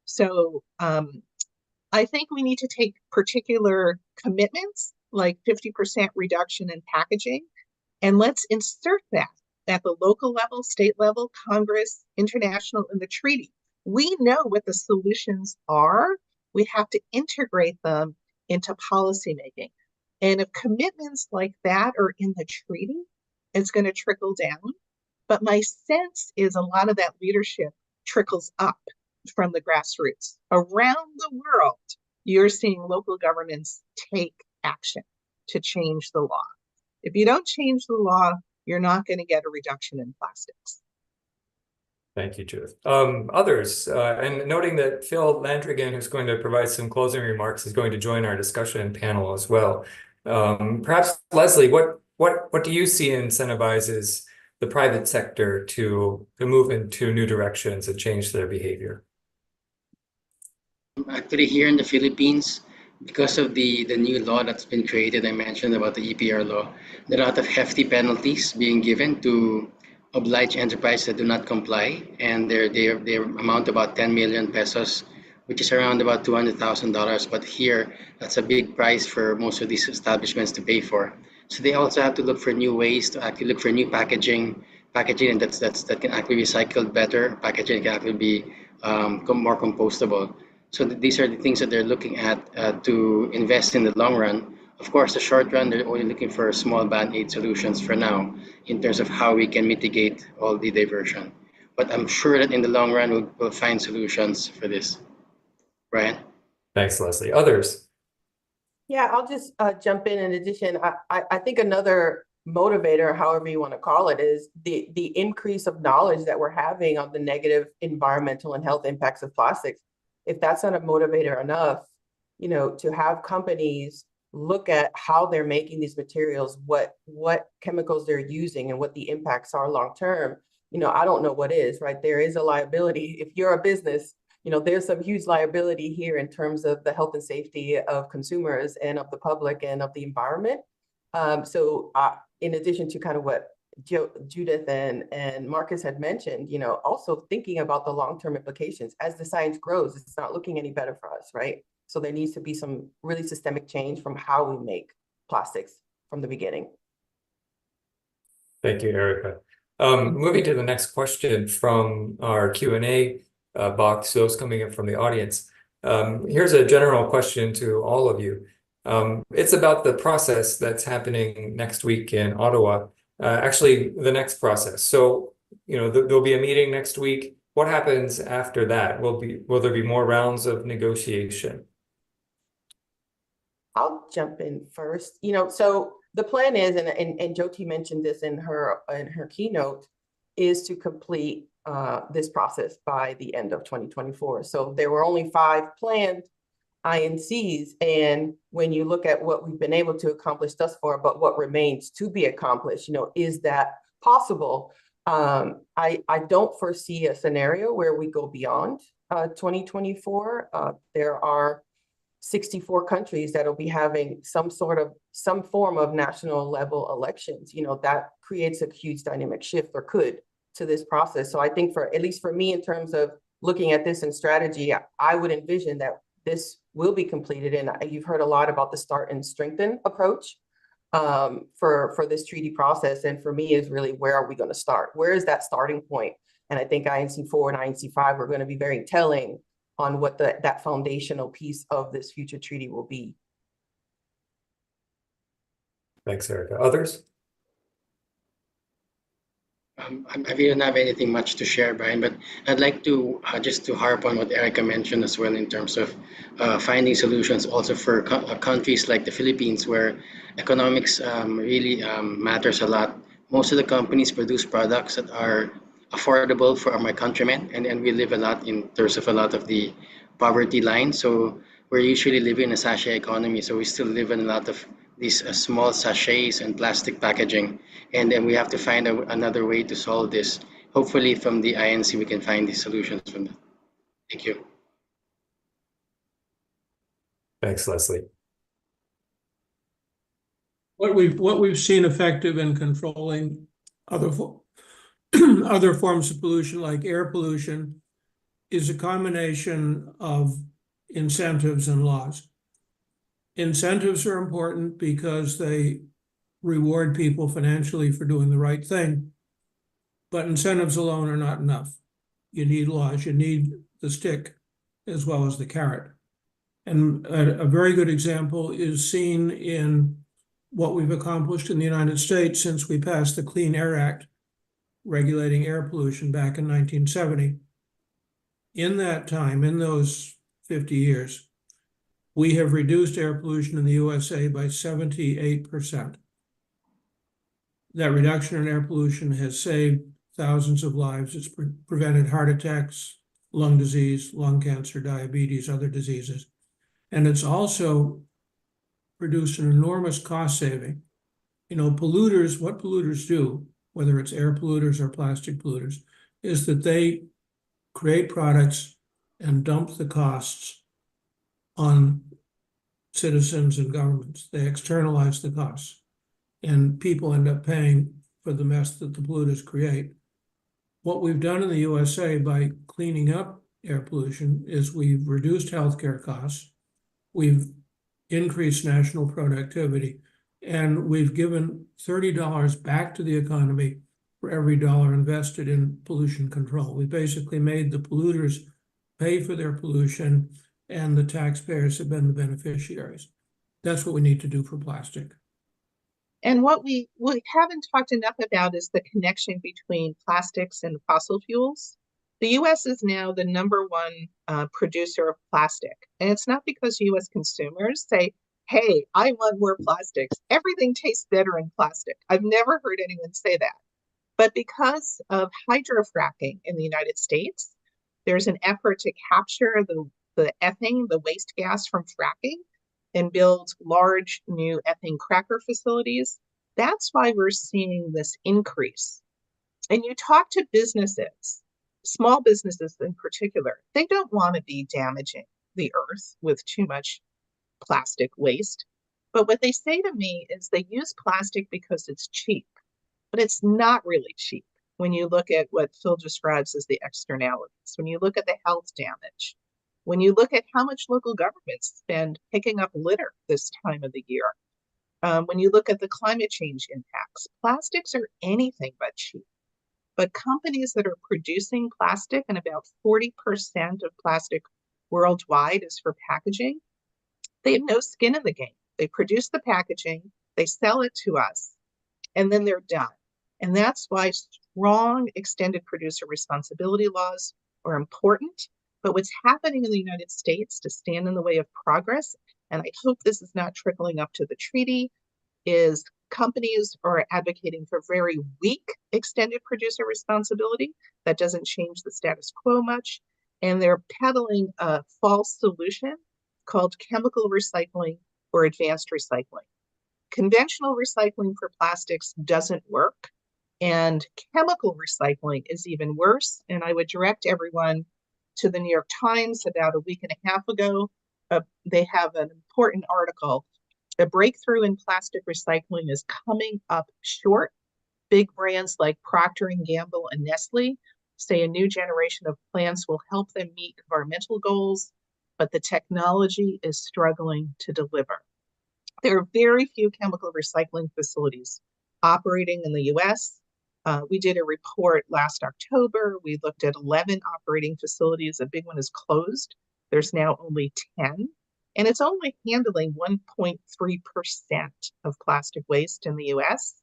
So I think we need to take particular commitments, like 50% reduction in packaging, and let's insert that at the local level, state level, Congress, international, and the treaty. We know what the solutions are. We have to integrate them into policymaking. And if commitments like that are in the treaty, it's going to trickle down. But my sense is a lot of that leadership trickles up from the grassroots. Around the world, you're seeing local governments take action to change the law. If you don't change the law, you're not going to get a reduction in plastics. Thank you, Judith. Others, and noting that Phil Landrigan, who's going to provide some closing remarks, is going to join our discussion panel as well. Perhaps, Leslie, what do you see incentivizes the private sector to move into new directions and change their behavior? Actually, here in the Philippines, because of the new law that's been created, I mentioned about the EPR law, there are a lot of hefty penalties being given to oblige enterprises that do not comply, and they amount to about 10 million pesos, which is around about $200,000. But here, that's a big price for most of these establishments to pay for. So they also have to look for new ways to actually look for new packaging that can actually be recycled better, packaging that can actually be more compostable. So these are the things that they're looking at to invest in the long run. Of course, the short run, they're only looking for small band-aid solutions for now in terms of how we can mitigate all the diversion. But I'm sure that in the long run, we'll find solutions for this. Brian? Thanks, Leslie. Others? Yeah, I'll just jump in. In addition, I think another motivator, however you want to call it, is the increase of knowledge that we're having on the negative environmental and health impacts of plastics. If that's not a motivator enough, to have companies look at how they're making these materials, what chemicals they're using, and what the impacts are long term, I don't know what is, right? There is a liability. If you're a business, there's some huge liability here in terms of the health and safety of consumers and of the public and of the environment. So in addition to kind of what Judith and Marcus had mentioned, also thinking about the long-term implications. As the science grows, it's not looking any better for us, right? So there needs to be some really systemic change from how we make plastics from the beginning. Thank you, Erica. Moving to the next question from our Q&A box, those coming in from the audience. Here's a general question to all of you. It's about the process that's happening next week in Ottawa. Actually, the next process. So, there'll be a meeting next week. What happens after that? Will there be more rounds of negotiation? I'll jump in first. So the plan is, and Jyoti mentioned this in her keynote, is to complete this process by the end of 2024. So there were only 5 planned INCs, and when you look at what we've been able to accomplish thus far, but what remains to be accomplished, is that possible? I don't foresee a scenario where we go beyond 2024. There are 64 countries that will be having some form of national level elections. That creates a huge dynamic shift, or could, to this process. So I think at least for me, in terms of looking at this in strategy, I would envision that this will be completed. And you've heard a lot about the start and strengthen approach for this treaty process. And for me is really, where are we going to start? Where is that starting point? And I think INC 4 and INC 5 are going to be very telling on what that foundational piece of this future treaty will be. Thanks, Erica. Others? I really don't have anything much to share, Brian, but I'd like to just to harp on what Erica mentioned as well, in terms of finding solutions also for countries like the Philippines, where economics really matters a lot. Most of the companies produce products that are affordable for my countrymen, and we live a lot in terms of a lot of the poverty line. So we're usually living in a sachet economy, so we still live in a lot of these small sachets and plastic packaging, and then we have to find another way to solve this. Hopefully from the INC we can find these solutions from that. Thank you. Thanks, Leslie. What we've seen effective in controlling other forms of pollution, like air pollution, is a combination of incentives and laws. Incentives are important because they reward people financially for doing the right thing, but incentives alone are not enough. You need laws, you need the stick as well as the carrot. And a very good example is seen in what we've accomplished in the United States since we passed the Clean Air Act regulating air pollution back in 1970. In that time, in those 50 years, we have reduced air pollution in the USA by 78%. That reduction in air pollution has saved thousands of lives. It's prevented heart attacks, lung disease, lung cancer, diabetes, other diseases. And it's also produced an enormous cost saving. You know, polluters, what polluters do, whether it's air polluters or plastic polluters, is that they create products and dump the costs on citizens and governments. They externalize the costs, and people end up paying for the mess that the polluters create. What we've done in the USA by cleaning up air pollution is we've reduced healthcare costs, we've increased national productivity, and we've given $30 back to the economy for every dollar invested in pollution control. We basically made the polluters pay for their pollution, and the taxpayers have been the beneficiaries. That's what we need to do for plastic. And what we haven't talked enough about is the connection between plastics and fossil fuels. The US is now the #1 producer of plastic. And it's not because US consumers say, hey, I want more plastics. Everything tastes better in plastic. I've never heard anyone say that. But because of hydrofracking in the United States, there's an effort to capture the ethane, the waste gas from fracking, and build large new ethane cracker facilities. That's why we're seeing this increase. And you talk to businesses, small businesses in particular, they don't want to be damaging the earth with too much plastic waste. But what they say to me is they use plastic because it's cheap, but it's not really cheap when you look at what Phil describes as the externalities, when you look at the health damage, when you look at how much local governments spend picking up litter this time of the year, when you look at the climate change impacts, plastics are anything but cheap. But companies that are producing plastic, and about 40% of plastic worldwide is for packaging, they have no skin in the game. They produce the packaging, they sell it to us, and then they're done. And that's why strong extended producer responsibility laws are important. But what's happening in the United States to stand in the way of progress, and I hope this is not trickling up to the treaty, is companies are advocating for very weak extended producer responsibility. That doesn't change the status quo much. And they're peddling a false solution called chemical recycling or advanced recycling. Conventional recycling for plastics doesn't work, and chemical recycling is even worse. And I would direct everyone to the New York Times about a week and a half ago. They have an important article. A breakthrough in plastic recycling is coming up short. Big brands like Procter & Gamble and Nestle say a new generation of plants will help them meet environmental goals, but the technology is struggling to deliver. There are very few chemical recycling facilities operating in the US. We did a report last October. We looked at 11 operating facilities. A big one is closed. There's now only 10. And it's only handling 1.3% of plastic waste in the US.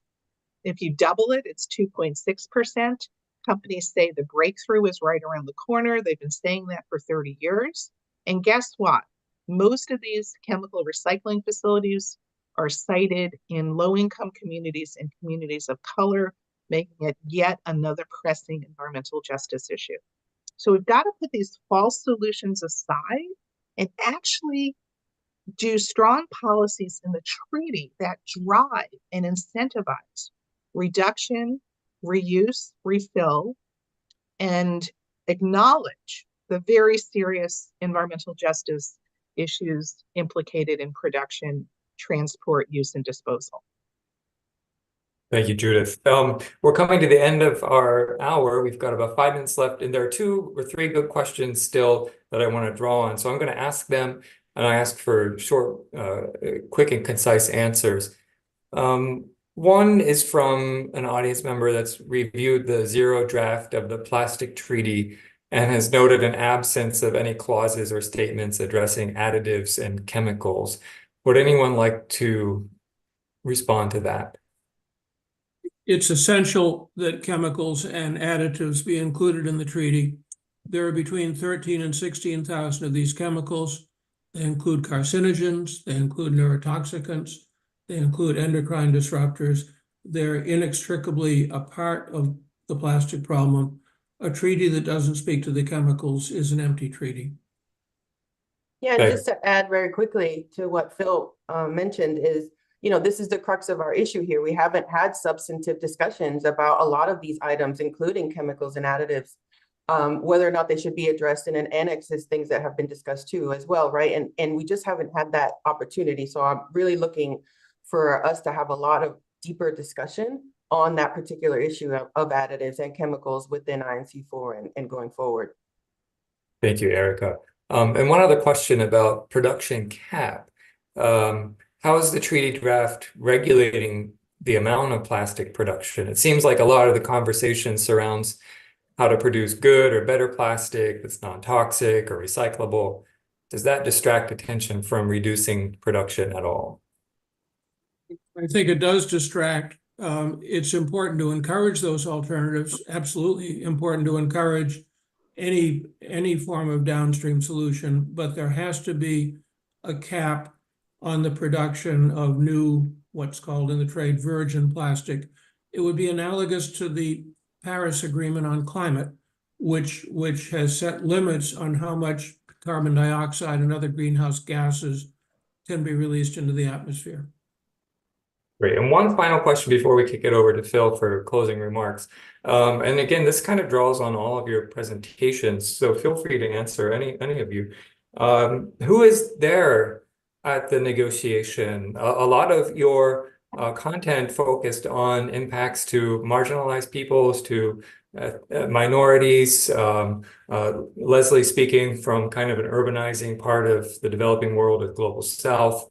If you double it, it's 2.6%. Companies say the breakthrough is right around the corner. They've been saying that for 30 years. And guess what? Most of these chemical recycling facilities are sited in low-income communities and communities of color, making it yet another pressing environmental justice issue. So we've got to put these false solutions aside and actually do strong policies in the treaty that drive and incentivize reduction, reuse, refill, and acknowledge the very serious environmental justice issues implicated in production, transport, use, and disposal. Thank you, Judith. We're coming to the end of our hour. We've got about 5 minutes left, and there are 2 or 3 good questions still that I want to draw on. So I'm going to ask them, and I ask for short, quick and concise answers. One is from an audience member that's reviewed the zero draft of the plastic treaty and has noted an absence of any clauses or statements addressing additives and chemicals. Would anyone like to respond to that? It's essential that chemicals and additives be included in the treaty. There are between 13 and 16,000 of these chemicals. They include carcinogens, they include neurotoxicants, they include endocrine disruptors. They're inextricably a part of the plastic problem. A treaty that doesn't speak to the chemicals is an empty treaty. Yeah, and just to add very quickly to what Phil mentioned is, this is the crux of our issue here. We haven't had substantive discussions about a lot of these items, including chemicals and additives, whether or not they should be addressed in an annex is things that have been discussed too as well, right? And we just haven't had that opportunity. So I'm really looking for us to have a lot of deeper discussion on that particular issue of additives and chemicals within INC4 and going forward. Thank you, Erica. And one other question about production cap. How is the treaty draft regulating the amount of plastic production? It seems like a lot of the conversation surrounds how to produce good or better plastic that's non-toxic or recyclable. Does that distract attention from reducing production at all? I think it does distract. It's important to encourage those alternatives. Absolutely important to encourage any form of downstream solution, but there has to be a cap on the production of new, what's called in the trade, virgin plastic. It would be analogous to the Paris Agreement on Climate, which has set limits on how much carbon dioxide and other greenhouse gases can be released into the atmosphere. Great. And one final question before we kick it over to Phil for closing remarks. And again, this kind of draws on all of your presentations, so feel free to answer any of you. Who is there at the negotiation? A lot of your content focused on impacts to marginalized peoples, to minorities. Leslie speaking from kind of an urbanizing part of the developing world of Global South.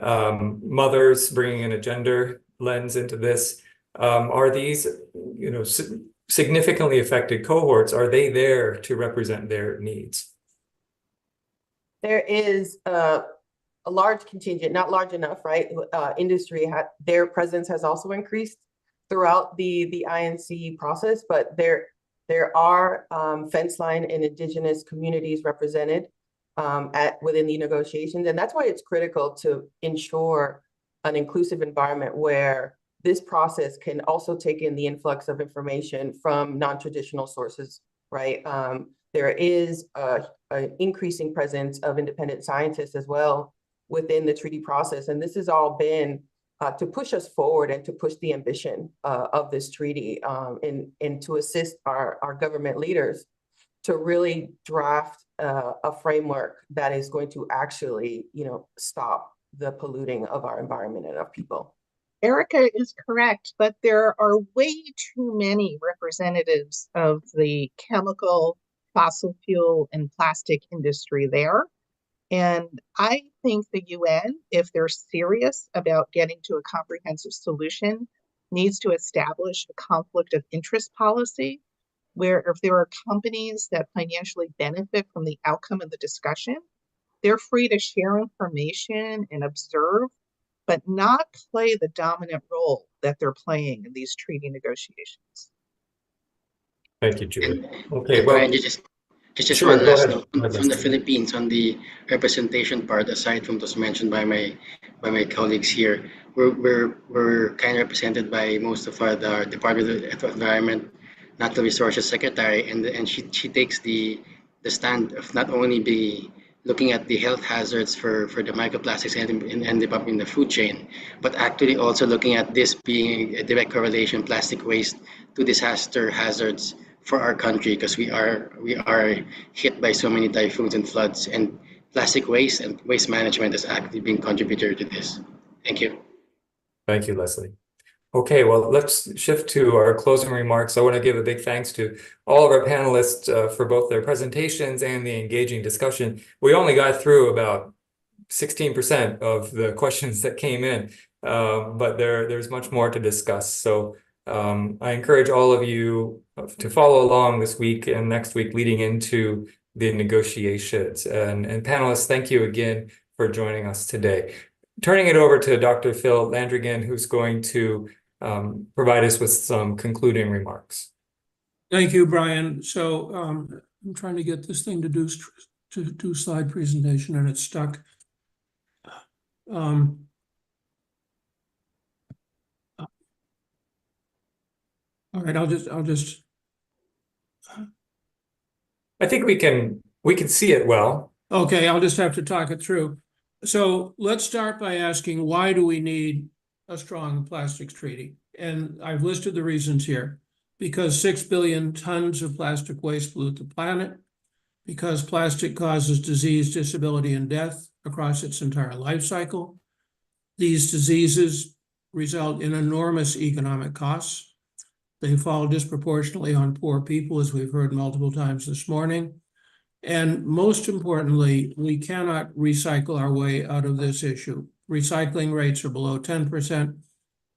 Mothers bringing in a gender lens into this. Are these, significantly affected cohorts, are they there to represent their needs? There is a large contingent, not large enough, right? Industry, their presence has also increased throughout the INC process, but there are fence line and indigenous communities represented within the negotiations. And that's why it's critical to ensure an inclusive environment where this process can also take in the influx of information from non-traditional sources, right? There is an increasing presence of independent scientists as well within the treaty process. And this has all been to push us forward and to push the ambition of this treaty and to assist our government leaders to really draft a framework that is going to actually, stop the polluting of our environment and of people. Erica is correct, but there are way too many representatives of the chemical, fossil fuel, and plastic industry there. And I think the UN, if they're serious about getting to a comprehensive solution, needs to establish a conflict of interest policy where if there are companies that financially benefit from the outcome of the discussion, they're free to share information and observe, but not play the dominant role that they're playing in these treaty negotiations. Thank you, Judith. Okay, Brian, well, just sure, one last go note ahead, from the Leslie. Philippines on the representation part. Aside from those mentioned by my colleagues here, we're kind of represented by most of our the Department of Environment, Natural Resources Secretary, and she takes the stand of not only be looking at the health hazards for the microplastics and end up in the food chain, but actually also looking at this being a direct correlation, plastic waste to disaster hazards for our country, because we are hit by so many typhoons and floods, and plastic waste and waste management has actually been contributor to this. Thank you. Thank you, Leslie. Okay, well, let's shift to our closing remarks. I want to give a big thanks to all of our panelists for both their presentations and the engaging discussion. We only got through about 16% of the questions that came in, but there's much more to discuss. So I encourage all of you to follow along this week and next week leading into the negotiations. And panelists, thank you again for joining us today. Turning it over to Dr. Phil Landrigan, who's going to provide us with some concluding remarks. Thank you, Brian. So I'm trying to get this thing to do slide presentation, and it's stuck. All right, I'll just. I think we can see it well. Okay, I'll just have to talk it through. So let's start by asking, why do we need a strong plastics treaty? And I've listed the reasons here. Because 6 billion tons of plastic waste pollute the planet, because plastic causes disease, disability, and death across its entire life cycle. These diseases result in enormous economic costs. They fall disproportionately on poor people, as we've heard multiple times this morning. And most importantly, we cannot recycle our way out of this issue. Recycling rates are below 10%,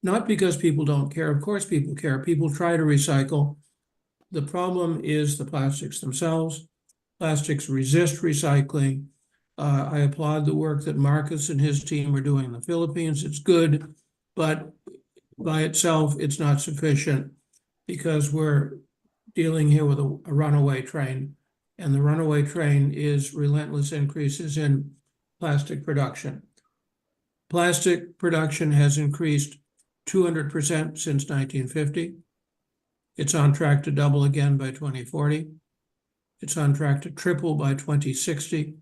not because people don't care. Of course, people care. People try to recycle. The problem is the plastics themselves. Plastics resist recycling. I applaud the work that Marcus and his team are doing in the Philippines. It's good, but by itself, it's not sufficient because we're dealing here with a runaway train. And the runaway train is relentless increases in plastic production. Plastic production has increased 200% since 1950. It's on track to double again by 2040. It's on track to triple by 2060.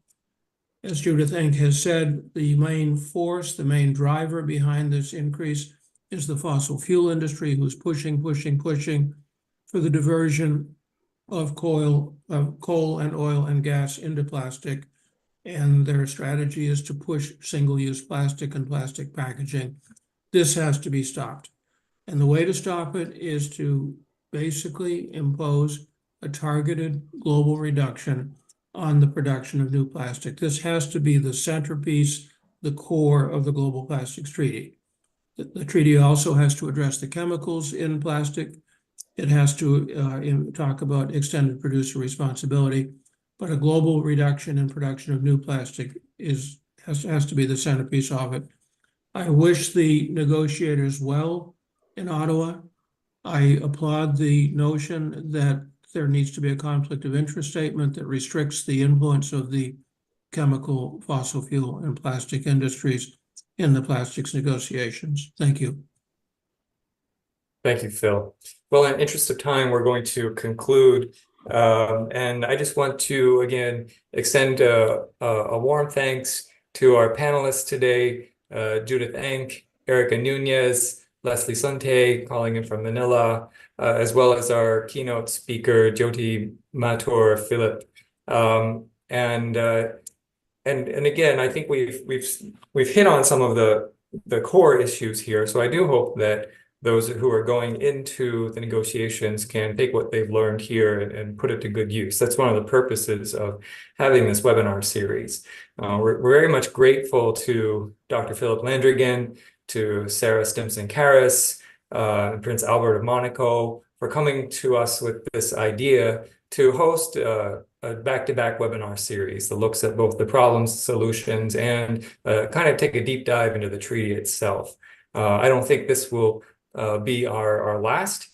As Judith Enck has said, the main force, the main driver behind this increase is the fossil fuel industry, who's pushing for the diversion of coal and oil and gas into plastic. And their strategy is to push single-use plastic and plastic packaging. This has to be stopped. And the way to stop it is to basically impose a targeted global reduction on the production of new plastic. This has to be the centerpiece, the core of the Global Plastics Treaty. The treaty also has to address the chemicals in plastic. It has to talk about extended producer responsibility, but a global reduction in production of new plastic has to be the centerpiece of it. I wish the negotiators well in Ottawa. I applaud the notion that there needs to be a conflict of interest statement that restricts the influence of the chemical, fossil fuel, and plastic industries in the plastics negotiations. Thank you. Thank you, Phil. Well, in interest of time, we're going to conclude. And I just want to, again, extend a warm thanks to our panelists today, Judith Enck, Erica Nunez, Leslie Sunte, calling in from Manila, as well as our keynote speaker, Jyoti Mathur Philip. And again, I think we've hit on some of the core issues here. So I do hope that those who are going into the negotiations can take what they've learned here and put it to good use. That's one of the purposes of having this webinar series. We're very much grateful to Dr. Philip Landrigan, to Sarah Stimson-Karras, Prince Albert of Monaco, for coming to us with this idea to host a back-to-back webinar series that looks at both the problems, solutions, and kind of take a deep dive into the treaty itself. I don't think this will be our last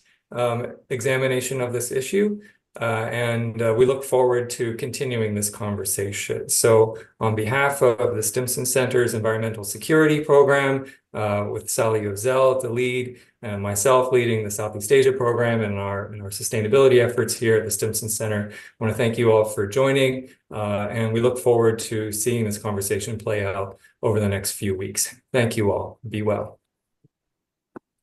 examination of this issue. And we look forward to continuing this conversation. So on behalf of the Stimson Center's Environmental Security Program, with Sally Yozel at the lead, and myself leading the Southeast Asia program and our sustainability efforts here at the Stimson Center, I want to thank you all for joining. And we look forward to seeing this conversation play out over the next few weeks. Thank you all. Be well.